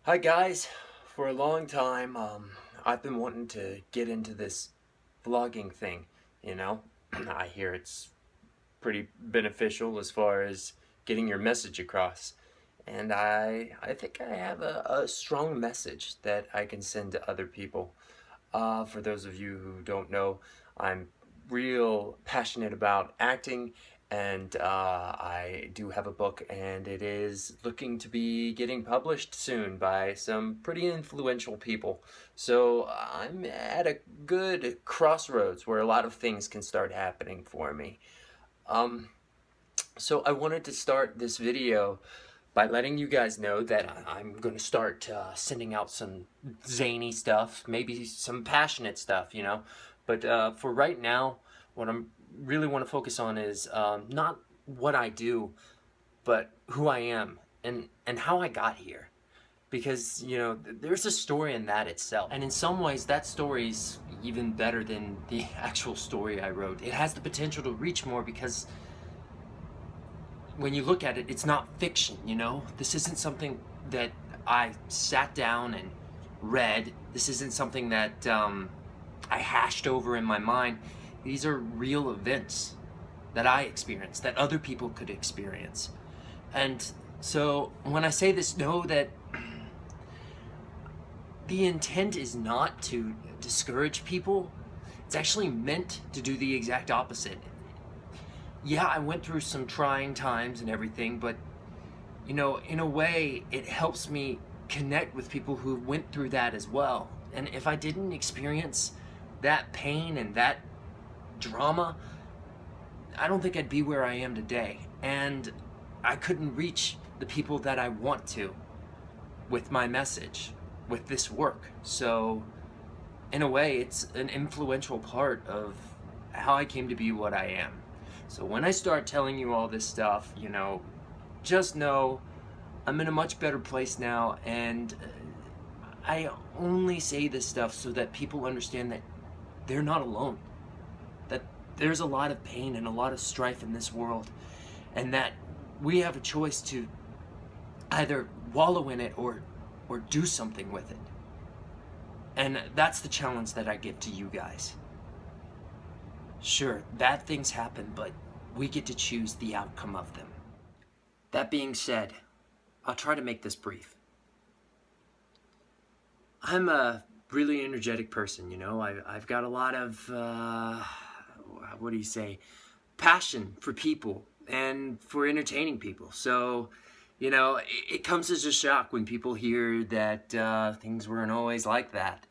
Hi guys, for a long time, I've been wanting to get into this vlogging thing, you know? I hear it's pretty beneficial as far as getting your message across. And I think I have a strong message that I can send to other people. For those of you who don't know, I'm real passionate about acting, and I do have a book, and it is looking to be getting published soon by some pretty influential people. So I'm at a good crossroads where a lot of things can start happening for me. Um, so I wanted to start this video by letting you guys know that I'm going to start sending out some zany stuff, maybe some passionate stuff, you know. But for right now, what I'm really want to focus on is not what I do, but who I am and how I got here. Because, you know, there's a story in that itself. And in some ways, that story's even better than the actual story I wrote. It has the potential to reach more because when you look at it, it's not fiction, you know? This isn't something that I sat down and read. This isn't something that I hashed over in my mind. These are real events that I experienced, that other people could experience. And so when I say this, know that the intent is not to discourage people. It's actually meant to do the exact opposite. Yeah, I went through some trying times and everything, but you know, in a way, it helps me connect with people who went through that as well. And if I didn't experience that pain and that drama, I don't think I'd be where I am today. And I couldn't reach the people that I want to with my message, with this work. So, in a way, it's an influential part of how I came to be what I am. So when I start telling you all this stuff, you know, just know I'm in a much better place now, and I only say this stuff so that people understand that they're not alone. That there's a lot of pain and a lot of strife in this world, and that we have a choice to either wallow in it or do something with it. And that's the challenge that I give to you guys. Sure, bad things happen, but we get to choose the outcome of them. That being said, I'll try to make this brief. I'm a really energetic person, you know. I've got a lot of, what do you say, passion for people and for entertaining people. So, you know, it comes as a shock when people hear that things weren't always like that.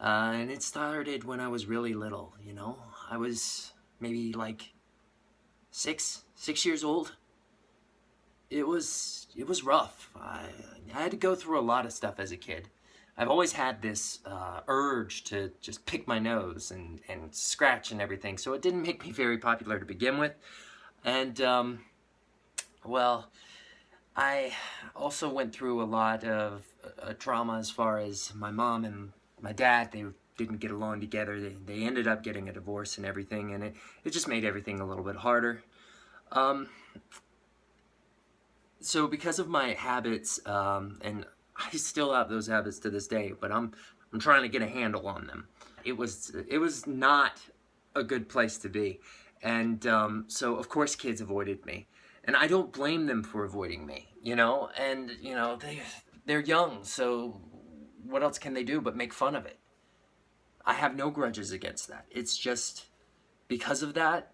And it started when I was really little, you know. I was maybe like six years old. It was rough. I had to go through a lot of stuff as a kid. I've always had this urge to just pick my nose and scratch and everything, so it didn't make me very popular to begin with. And, well, I also went through a lot of trauma as far as my mom and my dad. They didn't get along together. They ended up getting a divorce and everything, and it just made everything a little bit harder. So because of my habits, and I still have those habits to this day, but I'm trying to get a handle on them. It was not a good place to be, and so of course kids avoided me, and I don't blame them for avoiding me, you know. And you know they're young, so what else can they do but make fun of it? I have no grudges against that. It's just because of that,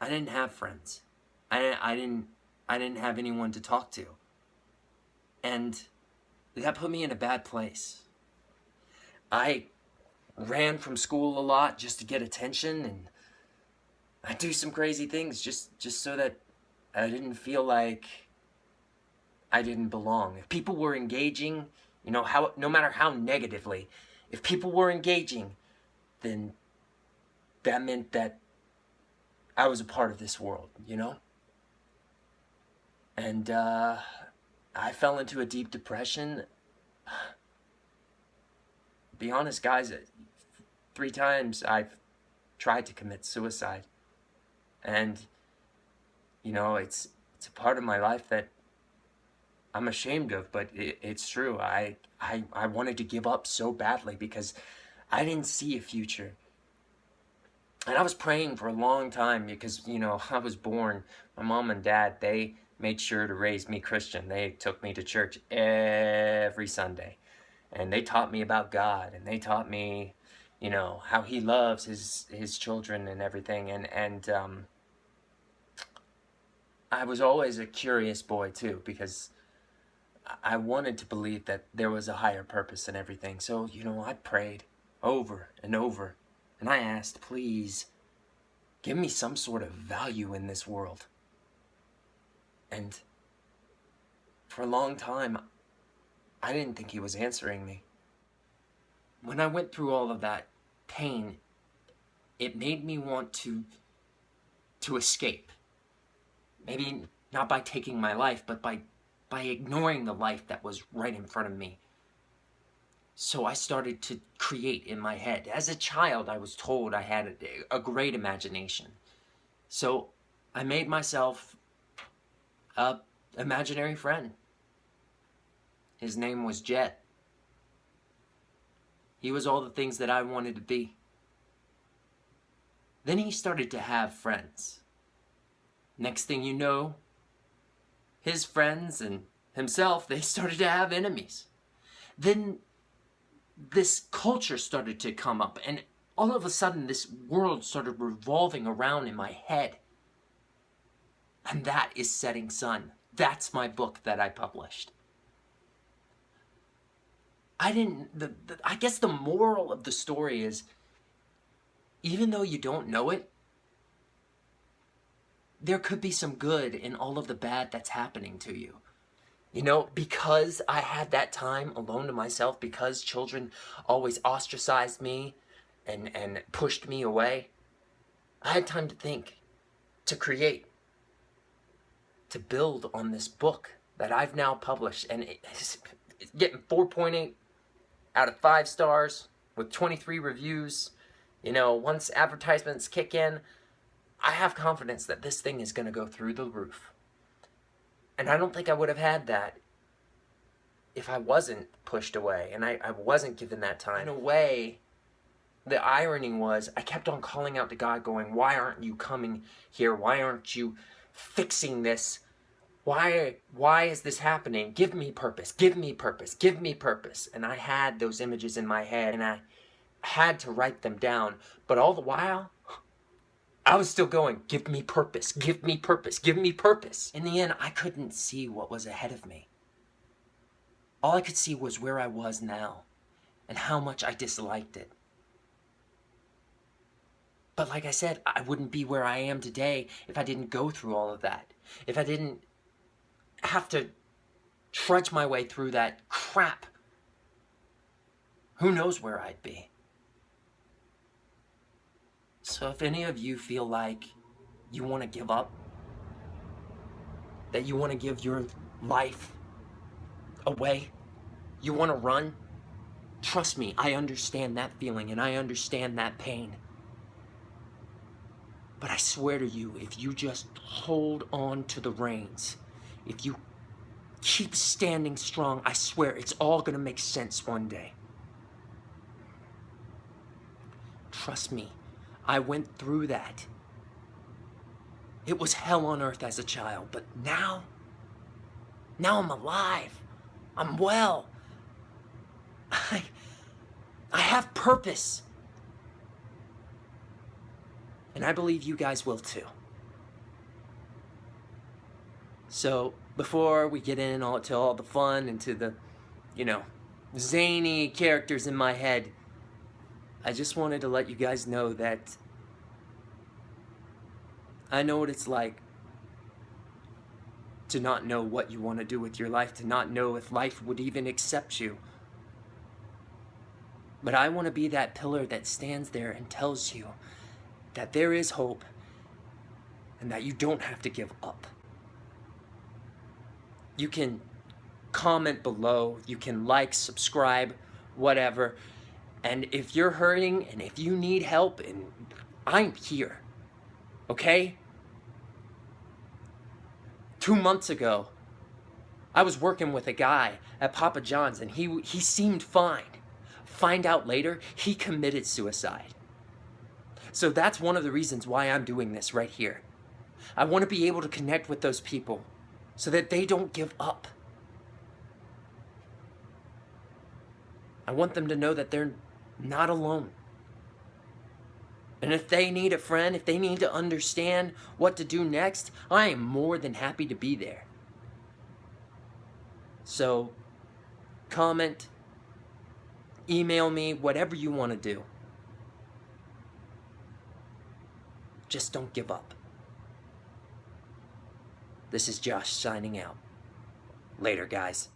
I didn't have friends. I didn't have anyone to talk to. And that put me in a bad place. I ran from school a lot just to get attention, and I do some crazy things just so that I didn't feel like I didn't belong. If people were engaging, you know, no matter how negatively, if people were engaging, then that meant that I was a part of this world, you know? And I fell into a deep depression. Be honest, guys, 3 times I've tried to commit suicide. And, you know, it's a part of my life that I'm ashamed of, but it's true. I wanted to give up so badly because I didn't see a future. And I was praying for a long time because, I was born, my mom and dad, they made sure to raise me Christian. They took me to church every Sunday. And they taught me about God, and they taught me, how he loves his children and everything. And I was always a curious boy too, because I wanted to believe that there was a higher purpose in everything. So, I prayed over and over, and I asked, please, give me some sort of value in this world. And for a long time, I didn't think he was answering me. When I went through all of that pain, it made me want to escape. Maybe not by taking my life, but by ignoring the life that was right in front of me. So I started to create in my head. As a child, I was told I had a great imagination. So I made myself a imaginary friend. His name was Jet. He was all the things that I wanted to be. Then he started to have friends. Next thing you know, his friends and himself, they started to have enemies. Then this culture started to come up, and all of a sudden this world started revolving around in my head. And that is Setting Sun. That's my book that I published. I guess the moral of the story is, even though you don't know it, there could be some good in all of the bad that's happening to you. Because I had that time alone to myself, because children always ostracized me and pushed me away, I had time to think, to create, to build on this book that I've now published. And it's getting 4.8 out of 5 stars with 23 reviews. Once advertisements kick in, I have confidence that this thing is going to go through the roof. And I don't think I would have had that if I wasn't pushed away and I wasn't given that time. In a way, the irony was I kept on calling out to God going, why aren't you coming here? Why aren't you fixing this? Why is this happening? Give me purpose, give me purpose, give me purpose. And I had those images in my head, and I had to write them down. But all the while, I was still going, give me purpose, give me purpose, give me purpose. In the end, I couldn't see what was ahead of me. All I could see was where I was now and how much I disliked it. But like I said, I wouldn't be where I am today if I didn't go through all of that. If I didn't have to trudge my way through that crap. Who knows where I'd be? So if any of you feel like you want to give up, that you want to give your life away, you want to run, trust me, I understand that feeling and I understand that pain. But I swear to you, if you just hold on to the reins, if you keep standing strong, I swear it's all going to make sense one day. Trust me, I went through that. It was hell on earth as a child, but now I'm alive. I'm well. I have purpose. And I believe you guys will too. So, before we get in to all the fun and to the, zany characters in my head, I just wanted to let you guys know that I know what it's like to not know what you want to do with your life, to not know if life would even accept you. But I want to be that pillar that stands there and tells you that there is hope and that you don't have to give up. You can comment below, you can like, subscribe, whatever. And if you're hurting and if you need help, and I'm here, okay? 2 months ago, I was working with a guy at Papa John's and he seemed fine. Find out later, he committed suicide. So that's one of the reasons why I'm doing this right here. I want to be able to connect with those people so that they don't give up. I want them to know that they're not alone. And if they need a friend, if they need to understand what to do next, I am more than happy to be there. So, comment, email me, whatever you want to do. Just don't give up. This is Josh signing out. Later, guys.